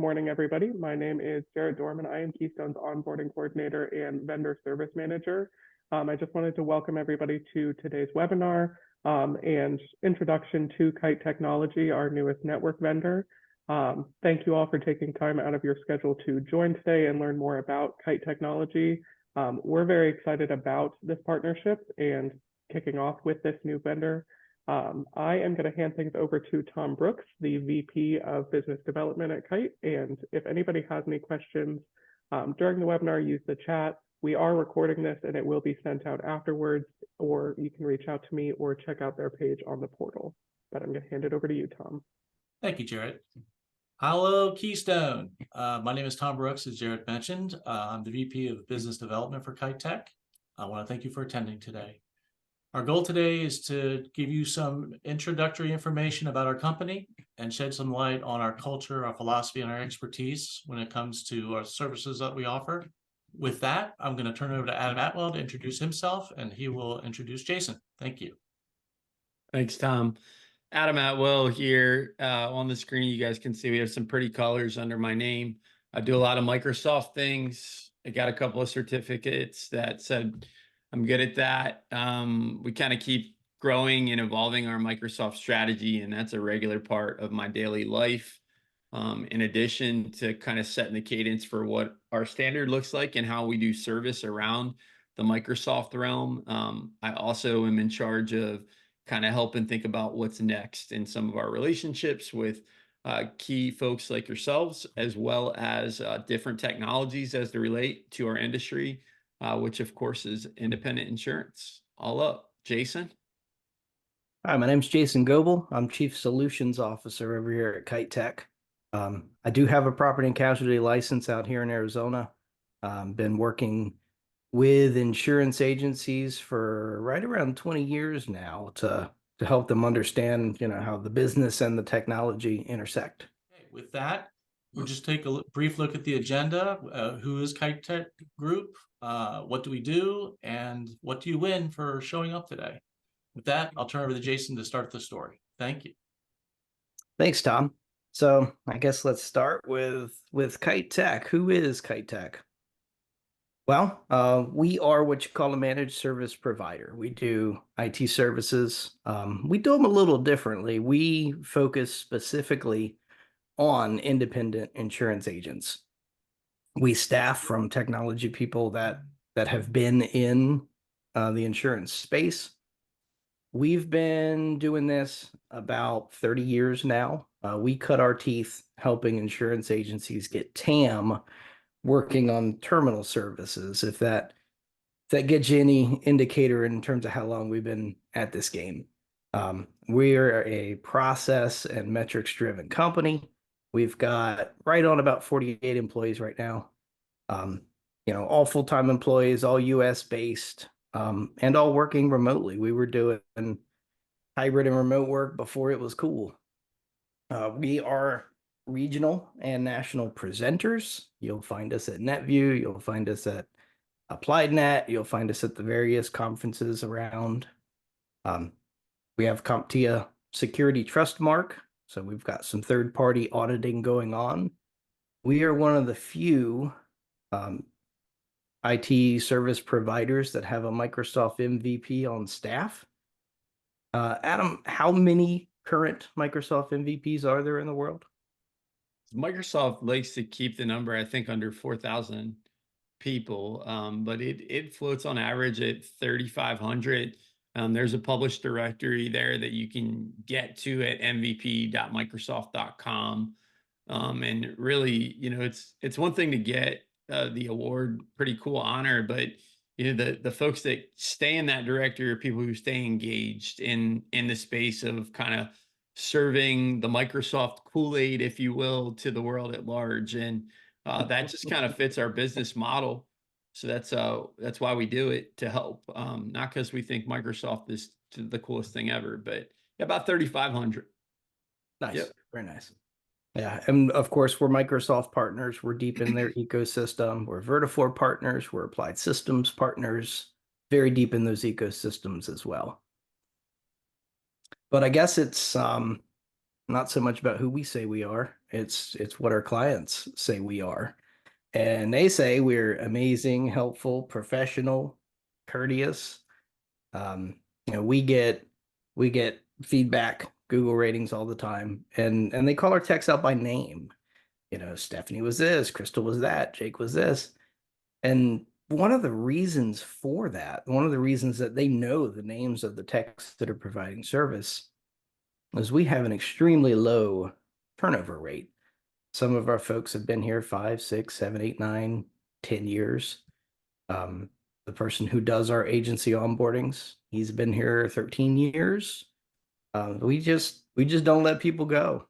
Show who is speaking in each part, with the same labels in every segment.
Speaker 1: morning, everybody. My name is Jared Dorman. I am Keystone's onboarding coordinator and vendor service manager. I just wanted to welcome everybody to today's webinar and introduction to Kite Technology, our newest network vendor. Thank you all for taking time out of your schedule to join today and learn more about Kite Technology. We're very excited about this partnership and kicking off with this new vendor. I am going to hand things over to Tom Brooks, the VP of Business Development at Kite. And if anybody has any questions during the webinar, use the chat. We are recording this and it will be sent out afterwards, or you can reach out to me or check out their page on the portal. But I'm going to hand it over to you, Tom.
Speaker 2: Thank you, Jared. Hello, Keystone. My name is Tom Brooks, as Jared mentioned. I'm the VP of Business Development for Kite Tech. I want to thank you for attending today. Our goal today is to give you some introductory information about our company and shed some light on our culture, our philosophy, and our expertise when it comes to our services that we offer. With that, I'm going to turn it over to Adam Atwell to introduce himself, and he will introduce Jason. Thank you.
Speaker 3: Thanks, Tom. Adam Atwell here. On the screen, you guys can see we have some pretty colors under my name. I do a lot of Microsoft things. I got a couple of certificates that said I'm good at that. We kind of keep growing and evolving our Microsoft strategy, and that's a regular part of my daily life. In addition to kind of setting the cadence for what our standard looks like and how we do service around the Microsoft realm, I also am in charge of kind of helping think about what's next in some of our relationships with key folks like yourselves, as well as different technologies as they relate to our industry, which of course is independent insurance. All up. Jason?
Speaker 4: Hi, my name's Jason Goebel. I'm Chief Solutions Officer over here at Kite Tech. I do have a property and casualty license out here in Arizona. Been working with insurance agencies for right around 20 years now to help them understand, how the business and the technology intersect.
Speaker 2: Okay, with that, we'll just take a brief look at the agenda. Who is Kite Tech Group? What do we do? And what do you win for showing up today? With that, I'll turn over to Jason to start the story. Thank you.
Speaker 4: Thanks, Tom. So I guess let's start with Kite Tech. Who is Kite Tech? Well, we are what you call a managed service provider. We do IT services. We do them a little differently. We focus specifically on independent insurance agents. We staff from technology people that have been in the insurance space. We've been doing this about 30 years now. We cut our teeth helping insurance agencies get TAM working on terminal services, if that gets you any indicator in terms of how long we've been at this game. We're a process and metrics driven company. We've got right on about 48 employees right now. All full-time employees, all US based, and all working remotely. We were doing hybrid and remote work before it was cool. We are regional and national presenters. You'll find us at NetView. You'll find us at AppliedNet. You'll find us at the various conferences around. We have CompTIA Security Trust Mark. So we've got some third-party auditing going on. We are one of the few IT service providers that have a Microsoft MVP on staff. Adam, how many current Microsoft MVPs are there in the world?
Speaker 3: Microsoft likes to keep the number, I think, under 4,000 people, but it floats on average at 3,500. There's a published directory there that you can get to at mvp.microsoft.com. And really, it's one thing to get the award, pretty cool honor, but the folks that stay in that directory are people who stay engaged in the space of kind of serving the Microsoft Kool-Aid, if you will, to the world at large. And that just kind of fits our business model. So that's why we do it, to help, not because we think Microsoft is the coolest thing ever, but about 3,500.
Speaker 4: Nice.
Speaker 3: Yep.
Speaker 4: Very nice. Yeah. And of course, we're Microsoft partners. We're deep in their ecosystem. We're Vertafore partners. We're Applied Systems partners, very deep in those ecosystems as well. But I guess it's not so much about who we say we are. It's what our clients say we are. And they say we're amazing, helpful, professional, courteous. We get feedback, Google ratings all the time, and they call our techs out by name. Stephanie was this, Crystal was that, Jake was this. And one of the reasons for that, one of the reasons that they know the names of the techs that are providing service is we have an extremely low turnover rate. Some of our folks have been here 5, 6, 7, 8, 9, 10 years. The person who does our agency onboardings, he's been here 13 years. We just don't let people go.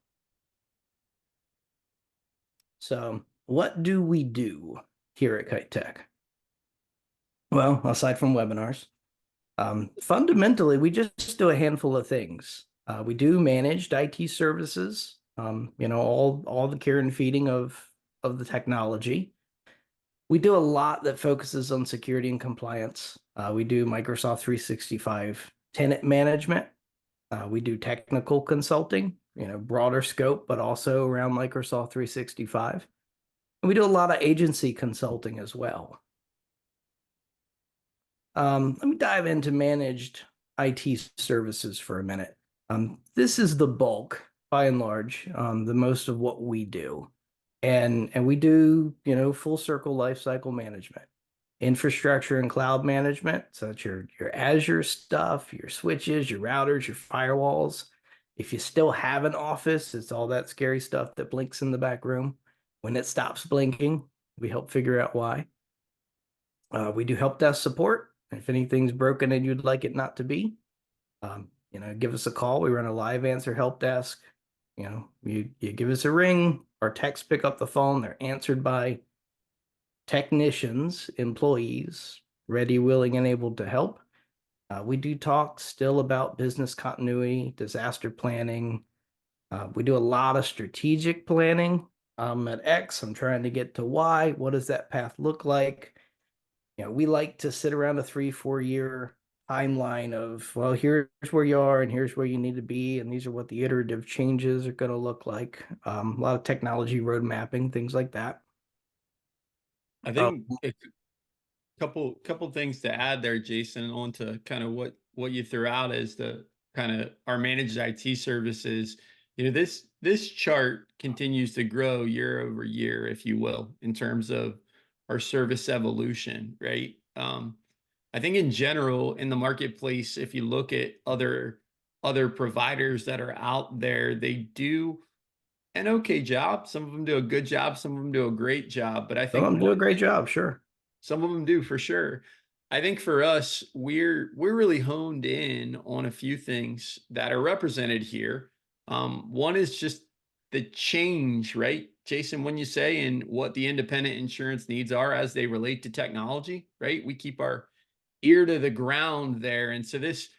Speaker 4: So what do we do here at Kite Tech? Well, aside from webinars, fundamentally, we just do a handful of things. We do managed IT services, all the care and feeding of the technology. We do a lot that focuses on security and compliance. We do Microsoft 365 tenant management. We do technical consulting, broader scope, but also around Microsoft 365. And we do a lot of agency consulting as well. Let me dive into managed IT services for a minute. This is the bulk, by and large, the most of what we do. And we do, full circle lifecycle management, infrastructure and cloud management. So that's your Azure stuff, your switches, your routers, your firewalls. If you still have an office, it's all that scary stuff that blinks in the back room. When it stops blinking, we help figure out why. We do help desk support. If anything's broken and you'd like it not to be, give us a call. We run a live answer help desk. You give us a ring, our techs pick up the phone. They're answered by technicians, employees, ready, willing, and able to help. We do talk still about business continuity, disaster planning. We do a lot of strategic planning. At X, I'm trying to get to Y. What does that path look like? We like to sit around a 3-4 year timeline of, well, here's where you are and here's where you need to be, and these are what the iterative changes are going to look like. A lot of technology road mapping, things like that.
Speaker 3: I think a couple things to add there, Jason, on to kind of what you threw out as the kind of our managed IT services. This chart continues to grow year over year, if you will, in terms of our service evolution, right? I think in general in the marketplace, if you look at other providers that are out there, they do an okay job. Some of them do a good job. Some of them do a great job. But I think
Speaker 4: Some of them do a great job, sure.
Speaker 3: Some of them do for sure. I think for us, we're really honed in on a few things that are represented here. One is just the change, right? Jason, when you say and what the independent insurance needs are as they relate to technology, right? We keep our ear to the ground there. And so this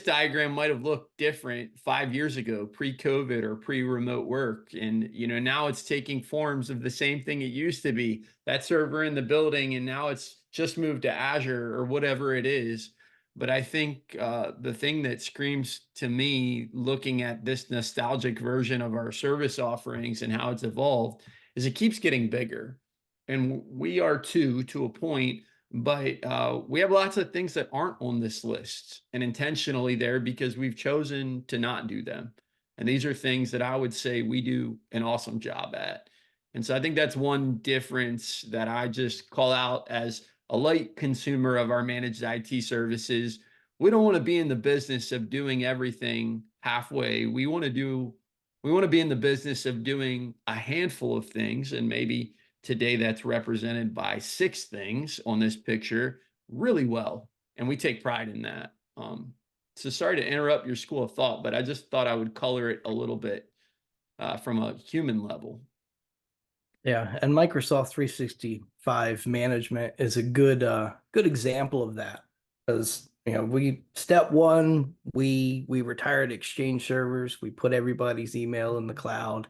Speaker 3: diagram might have looked different 5 years ago, pre-COVID or pre-remote work. And, now it's taking forms of the same thing it used to be, that server in the building, and now it's just moved to Azure or whatever it is. But I think the thing that screams to me, looking at this nostalgic version of our service offerings and how it's evolved, is it keeps getting bigger. And we are too, to a point, but we have lots of things that aren't on this list and intentionally there because we've chosen to not do them. And these are things that I would say we do an awesome job at. And so I think that's one difference that I just call out as a light consumer of our managed IT services. We don't want to be in the business of doing everything halfway. We want to be in the business of doing a handful of things, and maybe today that's represented by 6 things on this picture really well. And we take pride in that. So sorry to interrupt your school of thought, but I just thought I would color it a little bit from a human level.
Speaker 4: Yeah, and Microsoft 365 management is a good example of that, because step one, we retired Exchange servers, we put everybody's email in the cloud.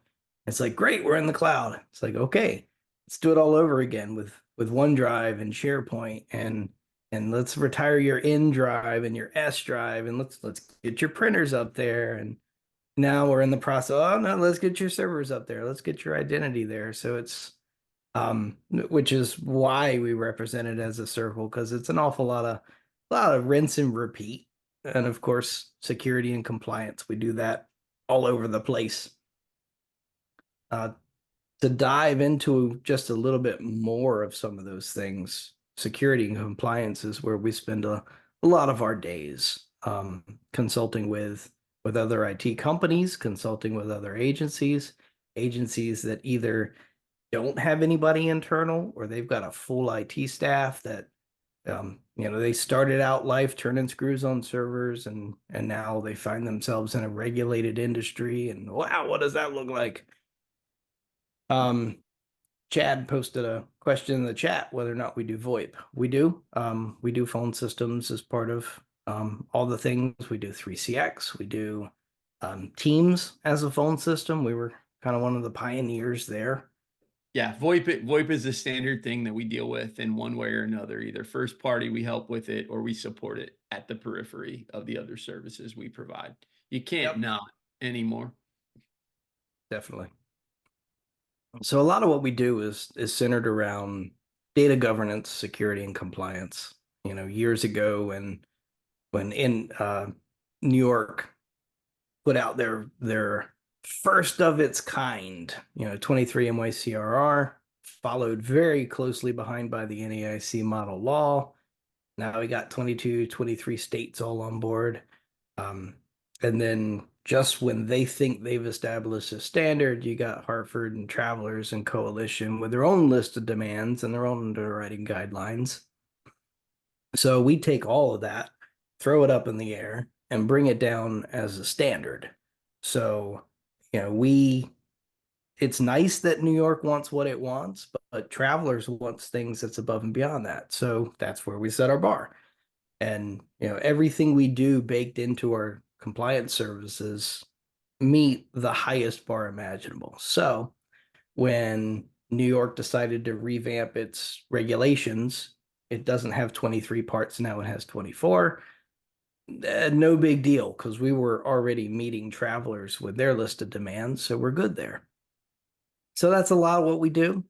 Speaker 4: It's like, great, we're in the cloud. It's like, okay, let's do it all over again with OneDrive and SharePoint, and let's retire your N drive and your S drive, and let's get your printers up there, and Now we're in the process. Oh no, let's get your servers up there. Let's get your identity there. So it's which is why we represent it as a circle, because it's an awful lot of rinse and repeat. And of course, security and compliance. We do that all over the place. To dive into just a little bit more of some of those things, security and compliance is where we spend a lot of our days, consulting with other IT companies, consulting with other agencies that either don't have anybody internal or they've got a full IT staff that they started out life turning screws on servers, and now they find themselves in a regulated industry, and wow, what does that look like? Chad posted a question in the chat whether or not we do VoIP. We do. We do phone systems as part of all the things. We do 3CX. We do Teams as a phone system. We were kind of one of the pioneers there.
Speaker 3: Yeah, VoIP is the standard thing that we deal with in one way or another. Either first party, we help with it, or we support it at the periphery of the other services we provide. You can't not anymore.
Speaker 4: Definitely. So a lot of what we do is centered around data governance, security, and compliance. Years ago when in New York put out their first of its kind, 23 NYCRR, followed very closely behind by the NAIC model law. Now we got 22, 23 states all on board. And then just when they think they've established a standard, you got Hartford and Travelers and Coalition with their own list of demands and their own underwriting guidelines. So we take all of that, throw it up in the air, and bring it down as a standard. So, it's nice that New York wants what it wants, but Travelers wants things that's above and beyond that. So that's where we set our bar. And, everything we do baked into our compliance services meet the highest bar imaginable. So when New York decided to revamp its regulations, it doesn't have 23 parts, now it has 24. No big deal, because we were already meeting Travelers with their list of demands, so we're good there. So that's a lot of what we do.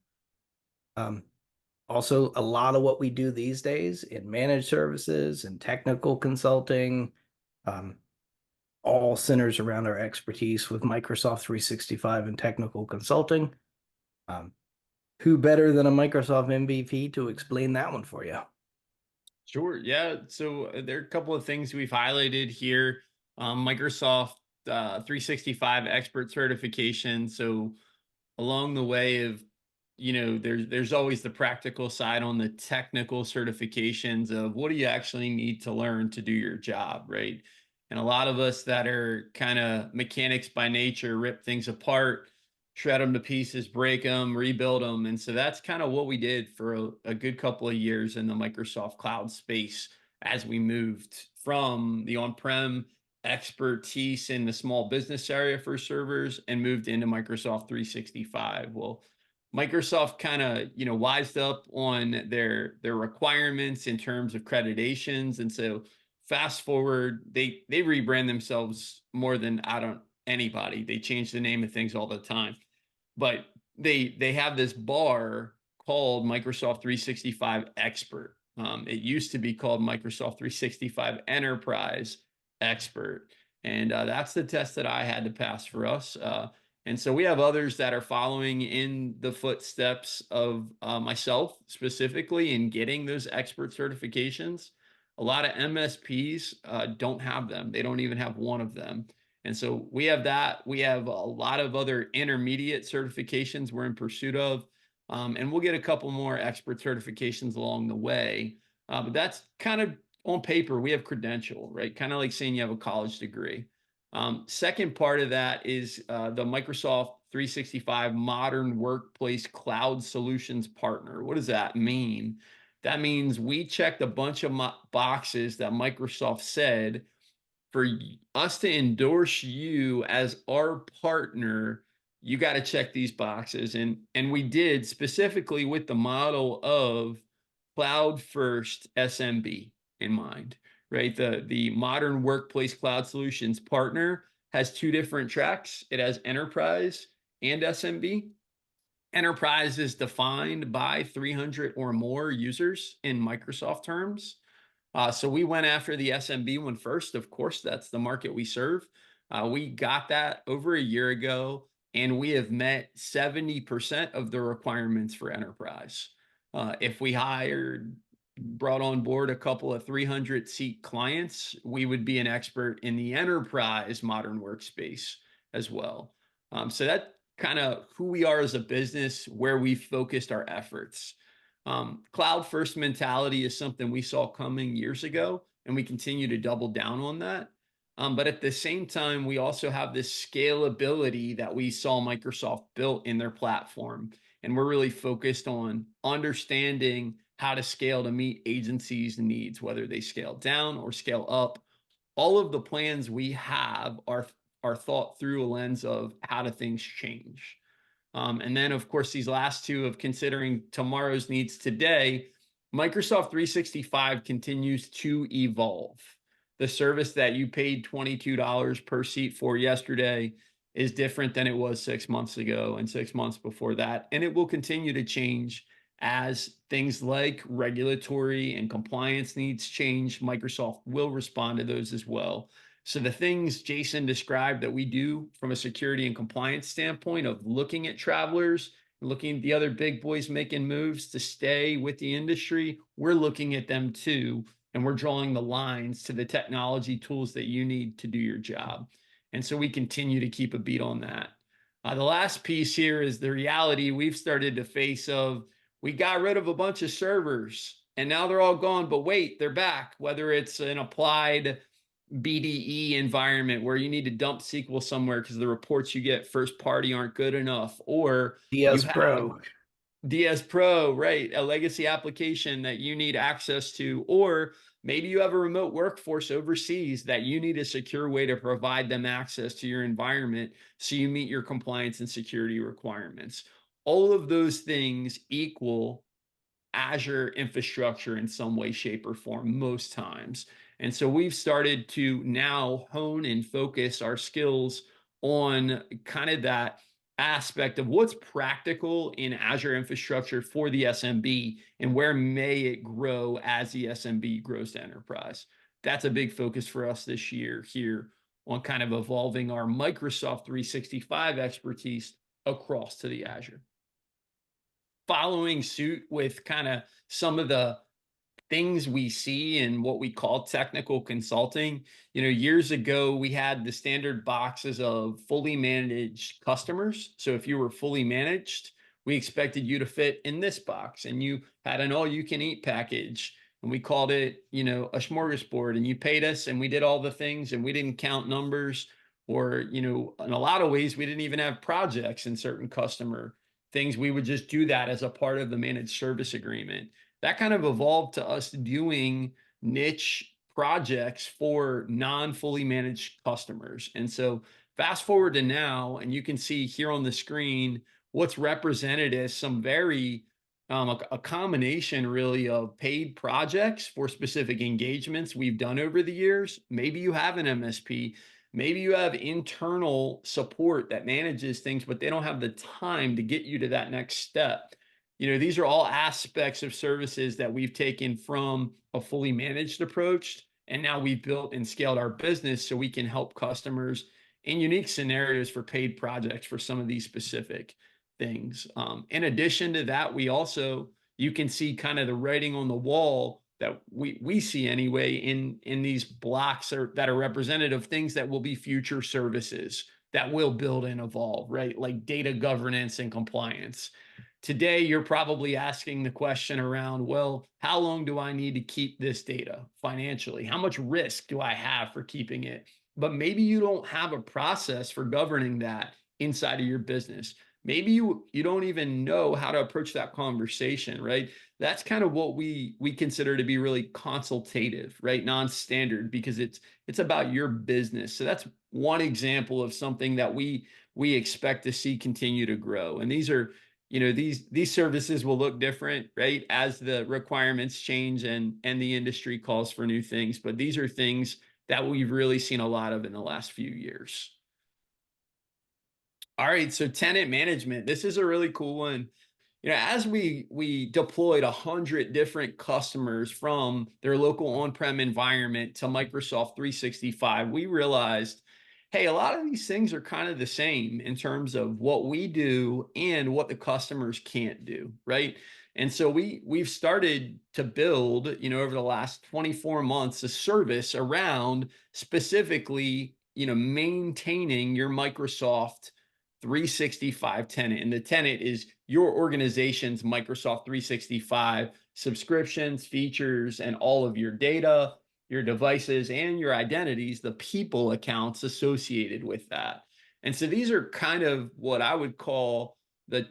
Speaker 4: Also, a lot of what we do these days in managed services and technical consulting, all centers around our expertise with Microsoft 365 and technical consulting. Who better than a Microsoft MVP to explain that one for you?
Speaker 3: Sure. Yeah. So there are a couple of things we've highlighted here. Microsoft 365 expert certification. So along the way of, there's always the practical side on the technical certifications of what do you actually need to learn to do your job, right? And a lot of us that are kind of mechanics by nature rip things apart, shred them to pieces, break them, rebuild them. And so that's kind of what we did for a good couple of years in the Microsoft cloud space as we moved from the on-prem expertise in the small business area for servers and moved into Microsoft 365. Well, Microsoft kind of, wised up on their requirements in terms of accreditations. And so fast forward, they rebrand themselves more than anybody. They change the name of things all the time. But they have this bar called Microsoft 365 Expert. It used to be called Microsoft 365 Enterprise Expert. And that's the test that I had to pass for us. And so we have others that are following in the footsteps of myself specifically in getting those expert certifications. A lot of MSPs don't have them. They don't even have one of them. And so we have that. We have a lot of other intermediate certifications we're in pursuit of. And we'll get a couple more expert certifications along the way. But that's kind of on paper. We have credential, right? Kind of like saying you have a college degree. Second part of that is the Microsoft 365 Modern Workplace Cloud Solutions Partner. What does that mean? That means we checked a bunch of boxes that Microsoft said for us to endorse you as our partner, you got to check these boxes. And we did, specifically with the model of cloud first SMB in mind, right? The Modern Workplace Cloud Solutions Partner has two different tracks. It has enterprise and SMB. Enterprise is defined by 300 or more users in Microsoft terms. So we went after the SMB one first. Of course, that's the market we serve. We got that over a year ago, and we have met 70% of the requirements for enterprise. If we brought on board a couple of 300 seat clients, we would be an expert in the enterprise modern workspace as well. So that's kind of who we are as a business, where we focused our efforts. Cloud first mentality is something we saw coming years ago, and we continue to double down on that. But at the same time, we also have this scalability that we saw Microsoft built in their platform. And we're really focused on understanding how to scale to meet agencies' needs, whether they scale down or scale up. All of the plans we have are thought through a lens of how do things change. And then, of course, these last two of considering tomorrow's needs today, Microsoft 365 continues to evolve. The service that you paid $22 per seat for yesterday is different than it was 6 months ago and 6 months before that. And it will continue to change as things like regulatory and compliance needs change. Microsoft will respond to those as well. So the things Jason described that we do from a security and compliance standpoint of looking at travelers, looking at the other big boys making moves to stay with the industry, we're looking at them too. And we're drawing the lines to the technology tools that you need to do your job. And so we continue to keep a beat on that. The last piece here is the reality we've started to face of we got rid of a bunch of servers and now they're all gone, but wait, they're back, whether it's an applied BDE environment where you need to dump SQL somewhere because the reports you get first party aren't good enough, or
Speaker 4: DS Pro.
Speaker 3: DS Pro, right? A legacy application that you need access to, or maybe you have a remote workforce overseas that you need a secure way to provide them access to your environment so you meet your compliance and security requirements. All of those things equal Azure infrastructure in some way, shape, or form most times. And so we've started to now hone and focus our skills on kind of that aspect of what's practical in Azure infrastructure for the SMB and where may it grow as the SMB grows to enterprise. That's a big focus for us this year here on kind of evolving our Microsoft 365 expertise across to the Azure. Following suit with kind of some of the things we see in what we call technical consulting. Years ago, we had the standard boxes of fully managed customers. So if you were fully managed, we expected you to fit in this box, and you had an all-you-can-eat package, and we called it, a smorgasbord, and you paid us, and we did all the things, and we didn't count numbers, or, in a lot of ways, we didn't even have projects in certain customer things. We would just do that as a part of the managed service agreement. That kind of evolved to us doing niche projects for non-fully managed customers. And so fast forward to now, and you can see here on the screen what's represented as some very, a combination really of paid projects for specific engagements we've done over the years. Maybe you have an MSP. Maybe you have internal support that manages things, but they don't have the time to get you to that next step. These are all aspects of services that we've taken from a fully managed approach, and now we've built and scaled our business so we can help customers in unique scenarios for paid projects for some of these specific things. In addition to that, you can see kind of the writing on the wall that we see anyway in these blocks that are representative of things that will be future services that will build and evolve, right? Like data governance and compliance. Today, you're probably asking the question around, well, how long do I need to keep this data financially? How much risk do I have for keeping it? But maybe you don't have a process for governing that inside of your business. Maybe you don't even know how to approach that conversation, right? That's kind of what we consider to be really consultative, right? Non-standard, because it's about your business. So that's one example of something that we expect to see continue to grow. And these are, these services will look different, right, as the requirements change and the industry calls for new things. But these are things that we've really seen a lot of in the last few years. All right, so tenant management. This is a really cool one. You know, as we deployed 100 different customers from their local on-prem environment to Microsoft 365, we realized, hey, a lot of these things are kind of the same in terms of what we do and what the customers can't do, right? And so we've started to build, you know, over the last 24 months, a service around specifically, you know, maintaining your Microsoft 365 tenant. And the tenant is your organization's Microsoft 365 subscriptions, features, and all of your data, your devices, and your identities, the people accounts associated with that. And so these are kind of what I would call the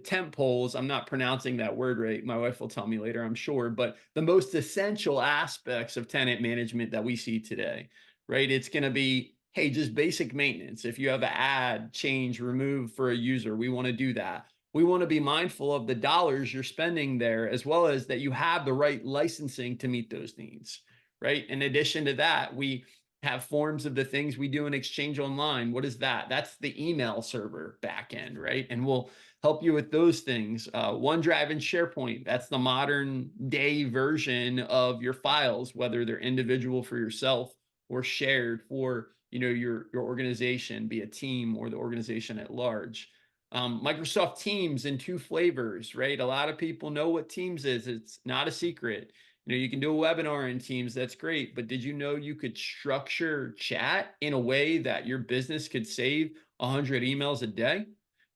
Speaker 3: temp poles. I'm not pronouncing that word right. My wife will tell me later, I'm sure, but the most essential aspects of tenant management that we see today, right? It's going to be, hey, just basic maintenance. If you have an add, change, remove for a user, we want to do that. We want to be mindful of the dollars you're spending there, as well as that you have the right licensing to meet those needs, right? In addition to that, we have forms of the things we do in Exchange Online. What is that? That's the email server backend, right? And we'll help you with those things. OneDrive and SharePoint, that's the modern day version of your files, whether they're individual for yourself or shared for, you know, your organization, be a team or the organization at large. Microsoft Teams in 2 flavors, right? A lot of people know what Teams is. It's not a secret. You know, you can do a webinar in Teams. That's great. But did you know you could structure chat in a way that your business could save 100 emails a day?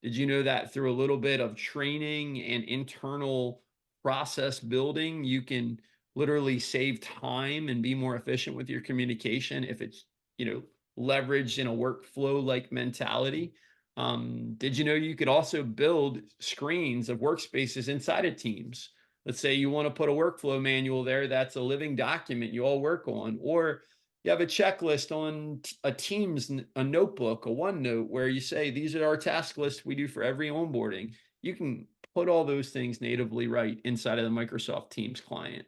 Speaker 3: Did you know that through a little bit of training and internal process building, you can literally save time and be more efficient with your communication if it's, you know, leveraged in a workflow like mentality? Did you know you could also build screens of workspaces inside of Teams? Let's say you want to put a workflow manual there that's a living document you all work on, or you have a checklist on a Teams, a notebook, a OneNote, where you say, these are our task lists we do for every onboarding. You can put all those things natively right inside of the Microsoft Teams client.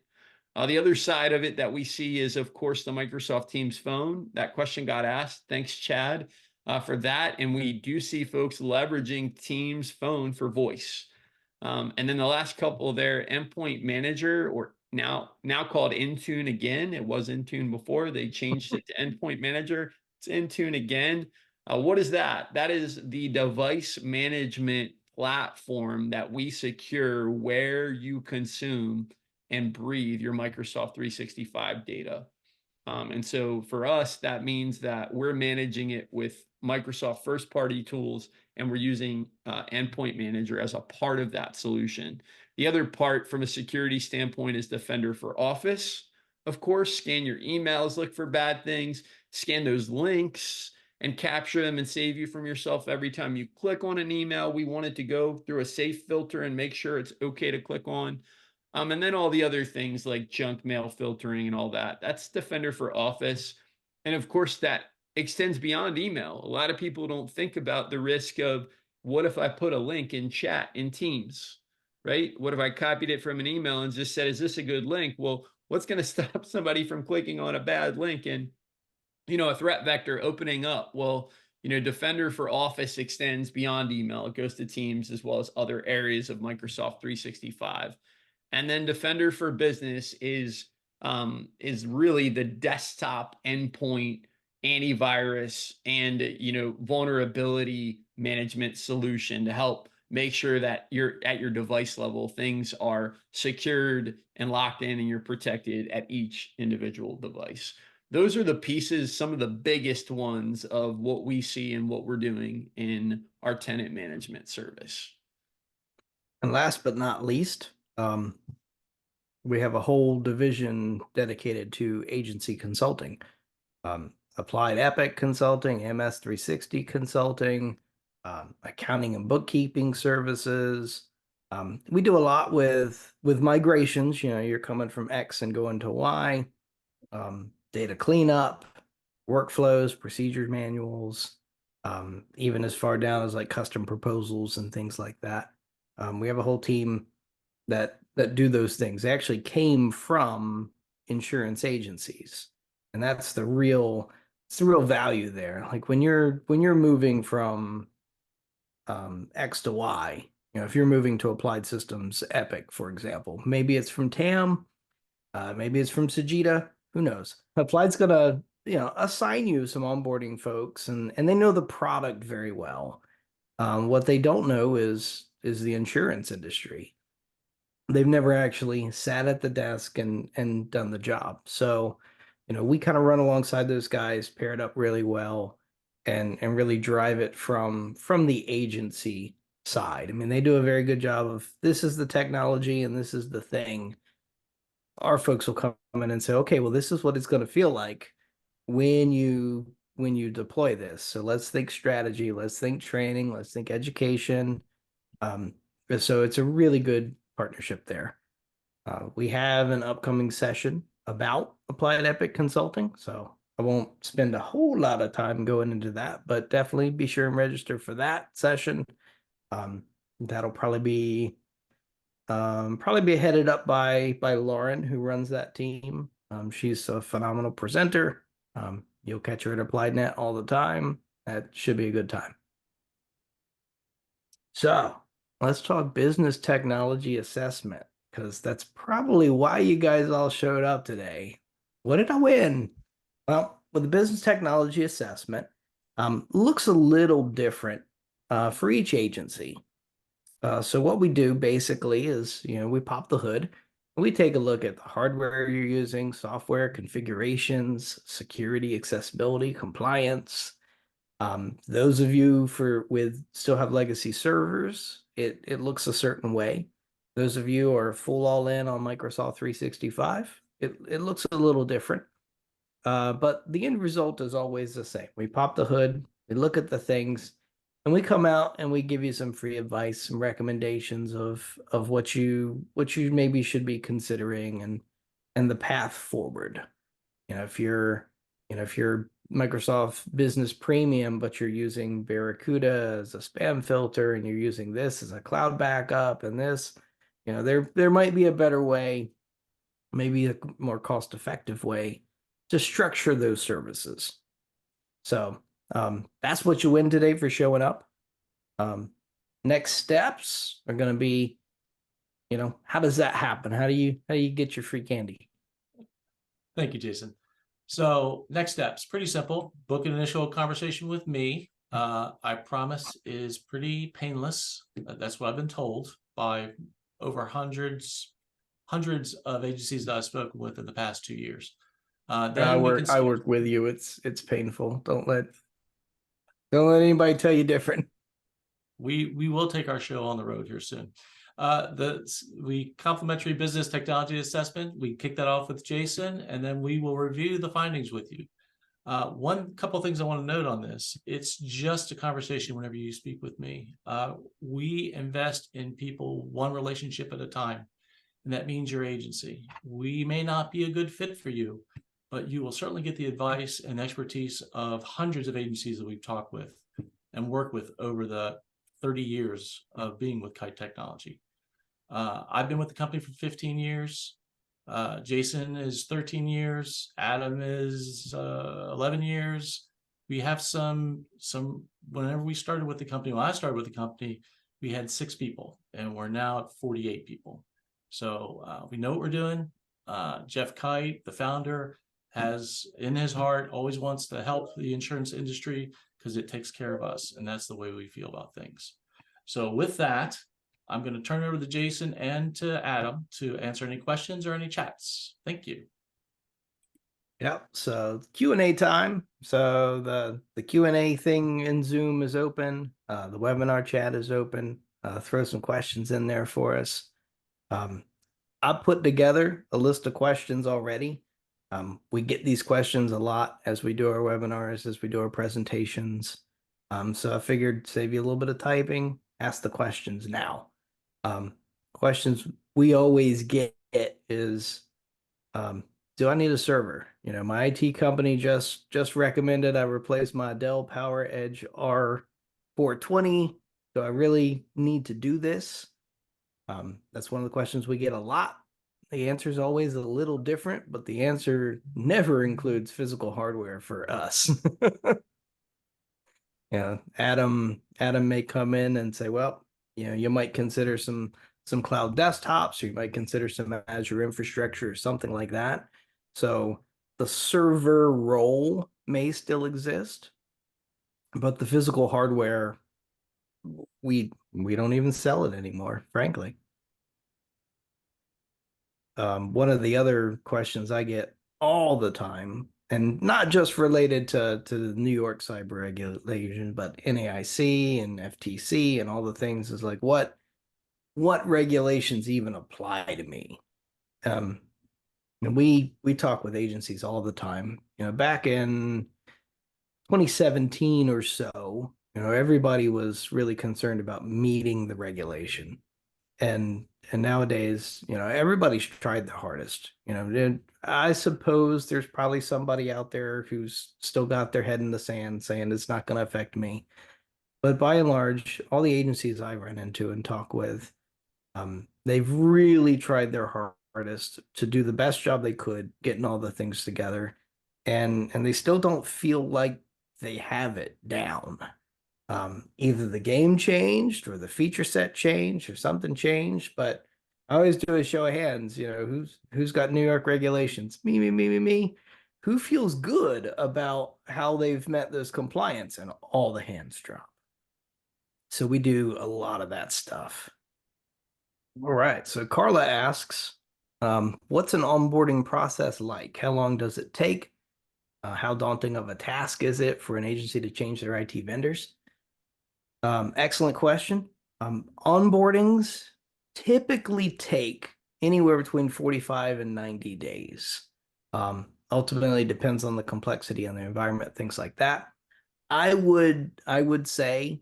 Speaker 3: The other side of it that we see is, of course, the Microsoft Teams phone. That question got asked. Thanks, Chad, for that. And we do see folks leveraging Teams phone for voice. And then the last couple there, Endpoint Manager, or now called Intune again. It was Intune before. They changed it to Endpoint Manager. It's Intune again. What is that? That is the device management platform that we secure where you consume and breathe your Microsoft 365 data. And so for us, that means that we're managing it with Microsoft first-party tools, and we're using Endpoint Manager as a part of that solution. The other part from a security standpoint is Defender for Office. Of course, scan your emails, look for bad things, scan those links, and capture them and save you from yourself every time you click on an email. We want it to go through a safe filter and make sure it's okay to click on. And then all the other things like junk mail filtering and all that. That's Defender for Office. And of course, that extends beyond email. A lot of people don't think about the risk of, what if I put a link in chat in Teams, right? What if I copied it from an email and just said, is this a good link? Well, what's going to stop somebody from clicking on a bad link and, you know, a threat vector opening up? Well, you know, Defender for Office extends beyond email. It goes to Teams as well as other areas of Microsoft 365. And then Defender for Business is really the desktop endpoint antivirus and, you know, vulnerability management solution to help make sure that you're at your device level, things are secured and locked in and you're protected at each individual device. Those are the pieces, some of the biggest ones of what we see and what we're doing in our tenant management service.
Speaker 4: And last but not least, we have a whole division dedicated to agency consulting, Applied Epic Consulting, MS360 Consulting, accounting and bookkeeping services. We do a lot with migrations. You know, you're coming from X and going to Y, data cleanup, workflows, procedure manuals, even as far down as like custom proposals and things like that. We have a whole team that do those things. They actually came from insurance agencies, and that's the real it's the real value there. Like when you're moving from X to Y, if you're moving to Applied Systems Epic, for example, maybe it's from TAM, maybe it's from Sajida, who knows? Applied's gonna, assign you some onboarding folks, and they know the product very well. What they don't know is the insurance industry. They've never actually sat at the desk and done the job. So, we kind of run alongside those guys, pair it up really well, and really drive it from the agency side. I mean, they do a very good job of, this is the technology and this is the thing. Our folks will come in and say, okay, well, this is what it's going to feel like when you deploy this. So let's think strategy, let's think training, let's think education. So it's a really good partnership there. We have an upcoming session about Applied Epic Consulting, so I won't spend a whole lot of time going into that, but definitely be sure and register for that session. That'll probably be headed up by Lauren, who runs that team. She's a phenomenal presenter. You'll catch her at AppliedNet all the time. That should be a good time. So let's talk business technology assessment, because that's probably why you guys all showed up today. What did I win? Well, with the business technology assessment, looks a little different for each agency. So what we do basically is, we pop the hood, and we take a look at the hardware you're using, software configurations, security, accessibility, compliance. Those of you with still have legacy servers, it looks a certain way. Those of you are full all in on Microsoft 365, it looks a little different. But the end result is always the same. We pop the hood, we look at the things, and we come out and we give you some free advice, some recommendations of what you maybe should be considering and the path forward. If you're Microsoft Business Premium, but you're using Barracuda as a spam filter, and you're using this as a cloud backup, and this, there might be a better way, maybe a more cost-effective way to structure those services. So that's what you win today for showing up. Next steps are going to be, how does that happen? How do you get your free candy?
Speaker 2: Thank you, Jason. So next steps, pretty simple. Book an initial conversation with me. I promise is pretty painless. That's what I've been told by over hundreds of agencies that I've spoken with in the past 2 years.
Speaker 4: I work with you. It's painful. Don't let anybody tell you different.
Speaker 2: We will take our show on the road here soon. The complimentary business technology assessment, we kick that off with Jason, and then we will review the findings with you. One couple things I want to note on this: it's just a conversation whenever you speak with me. We invest in people one relationship at a time, and that means your agency. We may not be a good fit for you, but you will certainly get the advice and expertise of hundreds of agencies that we've talked with and worked with over the 30 years of being with Kite Technology. I've been with the company for 15 years. Jason is 13 years. Adam is 11 years. We have whenever we started with the company, when I started with the company, we had 6 people, and we're now at 48 people. So we know what we're doing. Jeff Kite, the founder, has in his heart always wants to help the insurance industry because it takes care of us, and that's the way we feel about things. So with that, I'm going to turn it over to Jason and to Adam to answer any questions or any chats. Thank you.
Speaker 4: Yep. So Q&A time. So the Q&A thing in Zoom is open. The webinar chat is open. Throw some questions in there for us. I put together a list of questions already. We get these questions a lot as we do our webinars, as we do our presentations. So I figured save you a little bit of typing, ask the questions now. Questions we always get is, do I need a server? My IT company just recommended I replace my Dell PowerEdge R420. Do I really need to do this? That's one of the questions we get a lot. The answer is always a little different, but the answer never includes physical hardware for us. Yeah, Adam may come in and say, well, you might consider some cloud desktops, or you might consider some Azure infrastructure or something like that. So the server role may still exist, but the physical hardware, we don't even sell it anymore, frankly. One of the other questions I get all the time, and not just related to the New York cyber regulation, but NAIC and FTC and all the things, is like, what regulations even apply to me? And we talk with agencies all the time. Back in 2017 or so, everybody was really concerned about meeting the regulation. And nowadays, everybody's tried their hardest. And I suppose there's probably somebody out there who's still got their head in the sand saying it's not going to affect me. But by and large, all the agencies I run into and talk with, they've really tried their hardest to do the best job they could, getting all the things together, and they still don't feel like they have it down. Either the game changed or the feature set changed or something changed, but I always do a show of hands. Who's got New York regulations? Me. Who feels good about how they've met those compliance? And all the hands drop. So we do a lot of that stuff. All right. So Carla asks, what's an onboarding process like? How long does it take? How daunting of a task is it for an agency to change their IT vendors? Excellent question. Onboardings typically take anywhere between 45 and 90 days. Ultimately depends on the complexity and the environment, things like that. I would say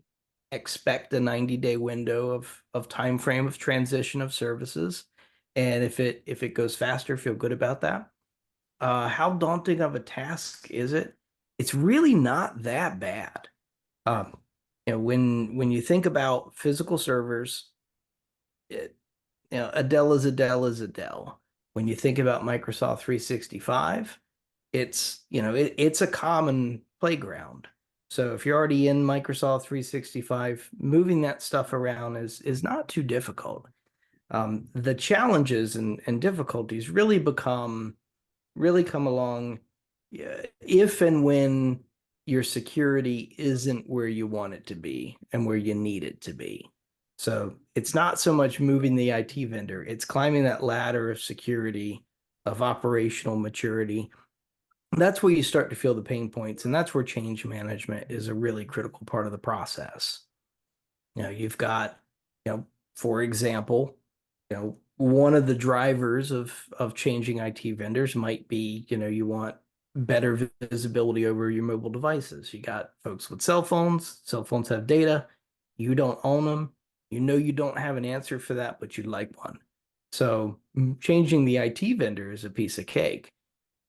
Speaker 4: expect a 90-day window of time frame of transition of services. And if it goes faster, feel good about that. How daunting of a task is it? It's really not that bad. When you think about physical servers, Adele is Adele is Adele. When you think about Microsoft 365, it's a common playground. So if you're already in Microsoft 365, moving that stuff around is not too difficult. The challenges and difficulties really come along if and when your security isn't where you want it to be and where you need it to be. So it's not so much moving the IT vendor, it's climbing that ladder of security, of operational maturity. That's where you start to feel the pain points, and that's where change management is a really critical part of the process. You've got, for example, one of the drivers of changing IT vendors might be, you want better visibility over your mobile devices. You got folks with cell phones have data. You don't own them. You don't have an answer for that, but you'd like one. So changing the IT vendor is a piece of cake.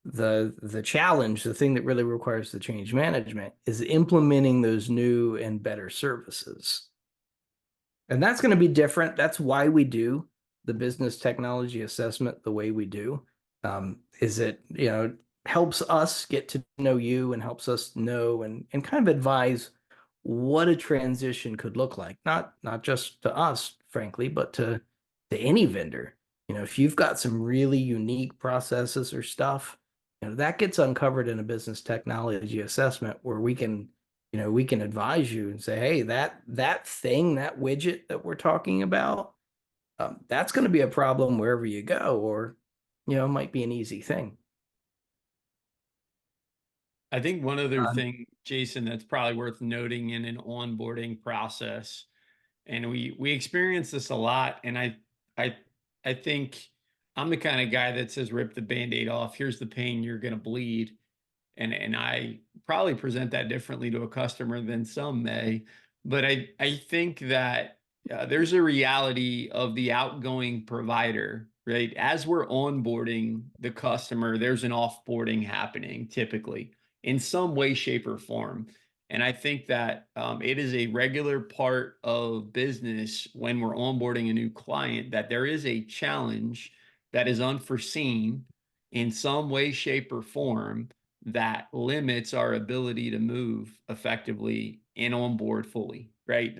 Speaker 4: The challenge, the thing that really requires the change management, is implementing those new and better services. And that's going to be different. That's why we do the business technology assessment the way we do. Is it, helps us get to know you and helps us know and kind of advise what a transition could look like. Not just to us, frankly, but to any vendor. If you've got some really unique processes or stuff, that gets uncovered in a business technology assessment where we can advise you and say, hey, that thing, that widget that we're talking about, that's going to be a problem wherever you go, or, it might be an easy thing.
Speaker 3: I think one other thing, Jason, that's probably worth noting in an onboarding process, and we experience this a lot, and I think I'm the kind of guy that says rip the Band-Aid off. Here's the pain you're going to bleed. And I probably present that differently to a customer than some may, but I think that there's a reality of the outgoing provider, right? As we're onboarding the customer, there's an offboarding happening typically in some way, shape, or form. And I think that it is a regular part of business when we're onboarding a new client that there is a challenge that is unforeseen in some way, shape, or form that limits our ability to move effectively and on board fully, right?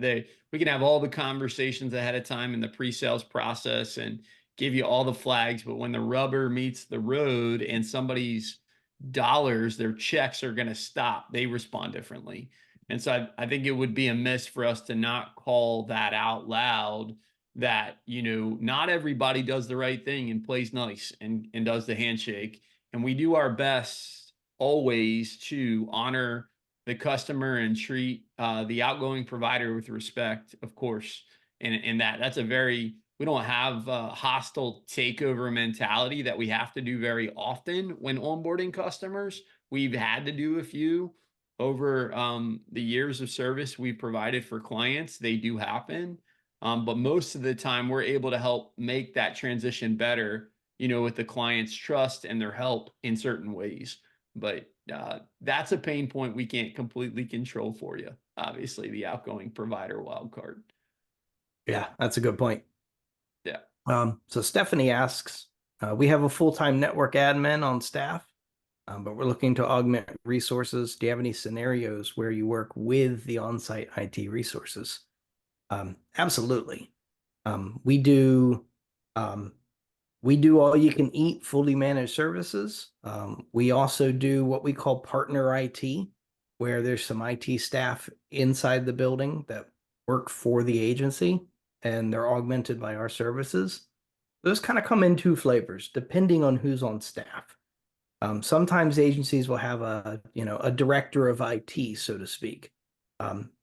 Speaker 3: We can have all the conversations ahead of time in the pre-sales process and give you all the flags, but when the rubber meets the road and somebody's dollars, their checks are going to stop, they respond differently. And so I think it would be amiss for us to not call that out loud, that, you know, not everybody does the right thing and plays nice and does the handshake. And we do our best always to honor the customer and treat the outgoing provider with respect, of course. And that's a very, we don't have a hostile takeover mentality that we have to do very often when onboarding customers. We've had to do a few over the years of service we've provided for clients. They do happen. But most of the time we're able to help make that transition better, you know, with the client's trust and their help in certain ways. But that's a pain point we can't completely control for you. Obviously, the outgoing provider wild card.
Speaker 4: Yeah, that's a good point.
Speaker 3: Yeah.
Speaker 4: So Stephanie asks, we have a full-time network admin on staff, but we're looking to augment resources. Do you have any scenarios where you work with the on-site IT resources? Absolutely. We do all you can eat fully managed services. We also do what we call partner IT, where there's some IT staff inside the building that work for the agency and they're augmented by our services. Those kind of come in two flavors, depending on who's on staff. Sometimes agencies will have a director of IT, so to speak.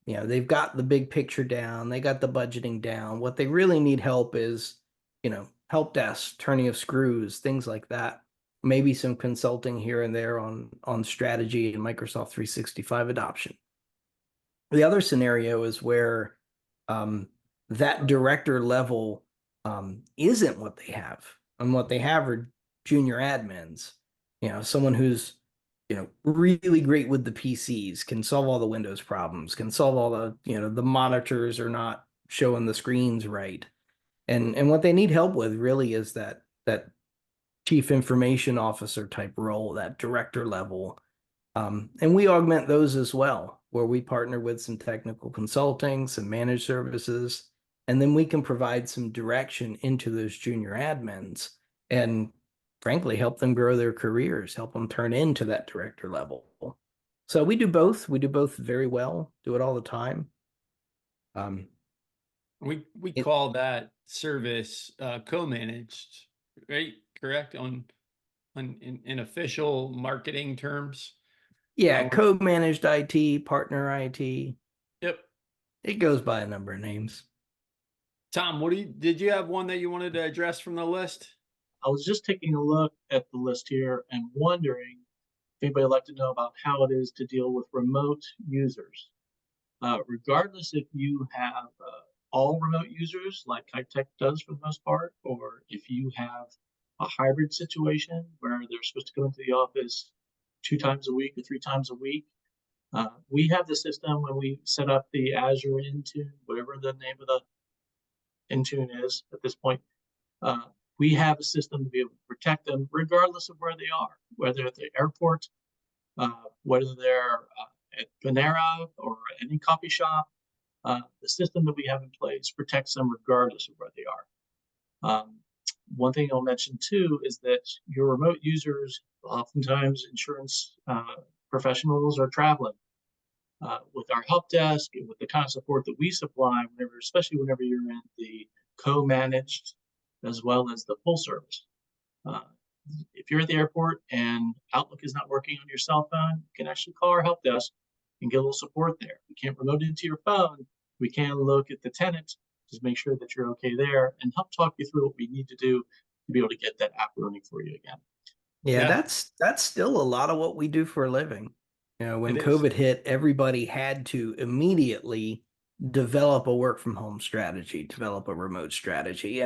Speaker 4: They've got the big picture down, they got the budgeting down. What they really need help is, help desk, turning of screws, things like that. Maybe some consulting here and there on strategy and Microsoft 365 adoption. The other scenario is where that director level isn't what they have. And what they have are junior admins, someone who's really great with the PCs, can solve all the Windows problems, can solve all the, the monitors are not showing the screens right. And what they need help with really is that chief information officer type role, that director level. And we augment those as well, where we partner with some technical consulting, some managed services, and then we can provide some direction into those junior admins and frankly help them grow their careers, help them turn into that director level. So we do both. We do both very well, do it all the time.
Speaker 3: We call that service co-managed, right? Correct in official marketing terms.
Speaker 4: Yeah, co-managed IT, partner IT.
Speaker 3: Yep.
Speaker 4: It goes by a number of names.
Speaker 3: Tom, did you have one that you wanted to address from the list?
Speaker 5: I was just taking a look at the list here and wondering if anybody would like to know about how it is to deal with remote users. Regardless if you have all remote users like Kite Tech does for the most part, or if you have a hybrid situation where they're supposed to go into the office 2 times a week or 3 times a week. We have the system when we set up the Azure Intune, whatever the name of the Intune is at this point. We have a system to be able to protect them regardless of where they are, whether at the airport, whether they're at Panera or any coffee shop. The system that we have in place protects them regardless of where they are. One thing I'll mention too is that your remote users, oftentimes insurance professionals are traveling. With our help desk and with the kind of support that we supply, especially whenever you're in the co-managed as well as the full service. If you're at the airport and Outlook is not working on your cell phone, you can actually call our help desk and get a little support there. We can't remote into your phone. We can look at the tenant, just make sure that you're okay there and help talk you through what we need to do to be able to get that app running for you again.
Speaker 4: Yeah, that's still a lot of what we do for a living. When COVID hit, everybody had to immediately develop a work from home strategy, develop a remote strategy.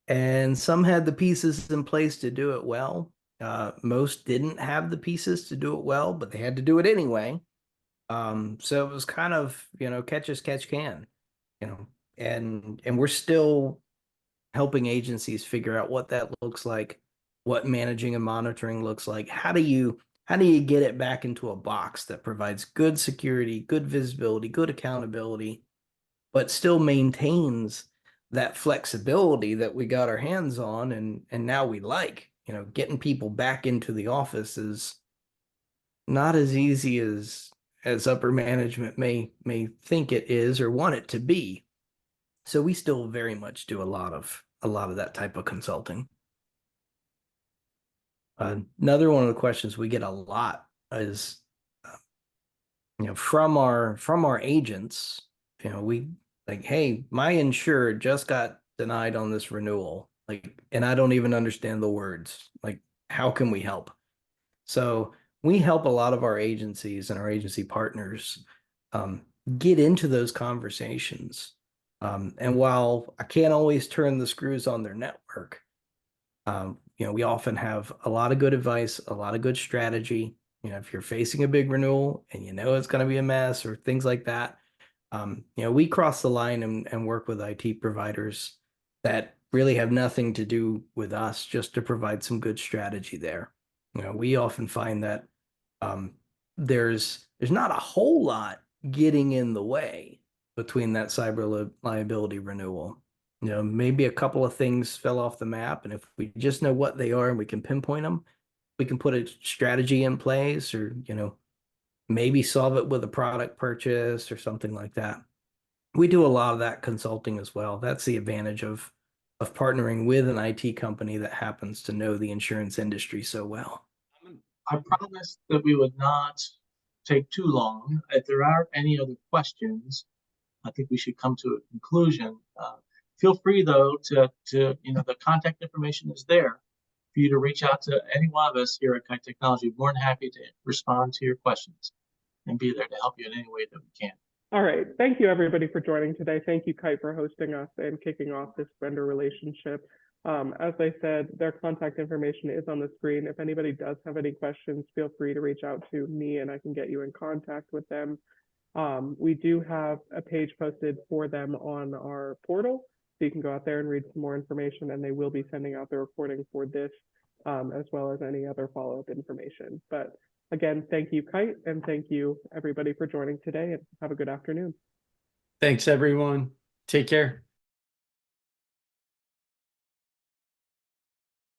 Speaker 4: And some had the pieces in place to do it well. Most didn't have the pieces to do it well, but they had to do it anyway. So it was kind of, catch as catch can, and we're still helping agencies figure out what that looks like, what managing and monitoring looks like. How do you get it back into a box that provides good security, good visibility, good accountability, but still maintains that flexibility that we got our hands on and now we like. Getting people back into the office is not as easy as upper management may think it is or want it to be. So we still very much do a lot of that type of consulting. Another one of the questions we get a lot is, from our agents, we like, hey, my insured just got denied on this renewal, like, and I don't even understand the words. Like, how can we help? So we help a lot of our agencies and our agency partners get into those conversations. And while I can't always turn the screws on their network, we often have a lot of good advice, a lot of good strategy. If you're facing a big renewal and it's going to be a mess or things like that, we cross the line and work with IT providers that really have nothing to do with us, just to provide some good strategy there. We often find that there's not a whole lot getting in the way between that cyber liability renewal. Maybe a couple of things fell off the map, and if we just know what they are and we can pinpoint them, we can put a strategy in place, or maybe solve it with a product purchase or something like that. We do a lot of that consulting as well. That's the advantage of partnering with an IT company that happens to know the insurance industry so well.
Speaker 5: I promised that we would not take too long. If there are any other questions, I think we should come to a conclusion. Feel free, though, to the contact information is there for you to reach out to any one of us here at Kite Technology. More than happy to respond to your questions and be there to help you in any way that we can.
Speaker 1: All right. Thank you, everybody, for joining today. Thank you, Kite, for hosting us and kicking off this vendor relationship. As I said, their contact information is on the screen. If anybody does have any questions, feel free to reach out to me and I can get you in contact with them. We do have a page posted for them on our portal, so you can go out there and read some more information, and they will be sending out the recording for this, as well as any other follow-up information. But again, thank you, Kite, and thank you, everybody, for joining today, and have a good afternoon.
Speaker 3: Thanks, everyone. Take care.